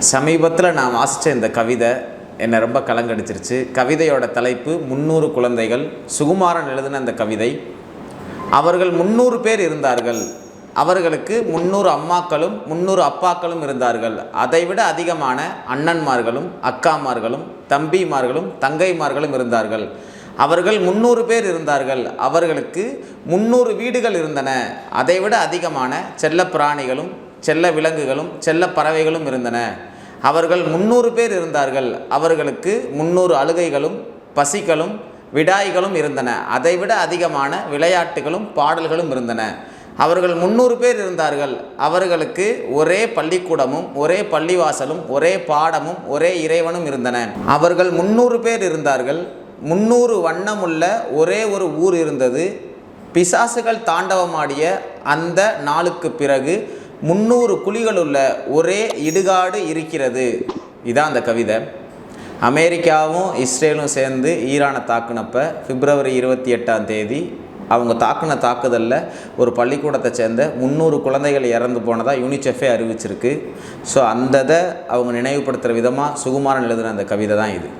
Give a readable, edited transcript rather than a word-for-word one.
சமீபத்தில் நான் வாசித்த இந்த கவிதை என்னை ரொம்ப கலங்கடிச்சிருச்சு. கவிதையோட தலைப்பு 300 குழந்தைகள். சுகுமாரன் எழுதின அந்த கவிதை. அவர்கள் 300 பேர் இருந்தார்கள். அவர்களுக்கு 300 அம்மாக்களும் 300 அப்பாக்களும் இருந்தார்கள். அதைவிட அதிகமான அண்ணன்மார்களும் அக்காமார்களும் தம்பிமார்களும் தங்கைமார்களும் இருந்தார்கள். அவர்கள் 300 பேர் இருந்தார்கள். அவர்களுக்கு 300 வீடுகள் இருந்தன. அதைவிட அதிகமான செல்ல பிராணிகளும் செல்ல விலங்குகளும் செல்ல பறவைகளும் இருந்தன. அவர்கள் 300 பேர் இருந்தார்கள். அவர்களுக்கு 300 அழுகைகளும் பசிகளும் விடாய்களும் இருந்தன. அதைவிட அதிகமான விளையாட்டுகளும் பாடல்களும் இருந்தன. அவர்கள் 300 பேர் இருந்தார்கள். அவர்களுக்கு ஒரே பள்ளிக்கூடமும் ஒரே பள்ளிவாசலும் ஒரே பாடமும் ஒரே இறைவனும் இருந்தன. அவர்கள் 300 பேர் இருந்தார்கள். 300 வண்ணமுள்ள ஒரே ஒரு ஊர் இருந்தது. பிசாசுகள் தாண்டவமாடிய அந்த நாளுக்கு பிறகு 300 குழிகளுள்ள ஒரே இடுகாடு இருக்கிறது. இதான் அந்த கவிதை. அமெரிக்காவும் இஸ்ரேலும் சேர்ந்து ஈரானை தாக்குனப்போ பிப்ரவரி 28ஆம் தேதி அவங்க தாக்குன தாக்குதலில் ஒரு பள்ளிக்கூடத்தை சேர்ந்த 300 குழந்தைகள் இறந்து போனதாக யூனிசெஃபே அறிவிச்சிருக்கு. ஸோ அந்த அவங்க நினைவுபடுத்துகிற விதமாக சுகுமாரன் எழுதுகிற அந்த கவிதை தான் இது.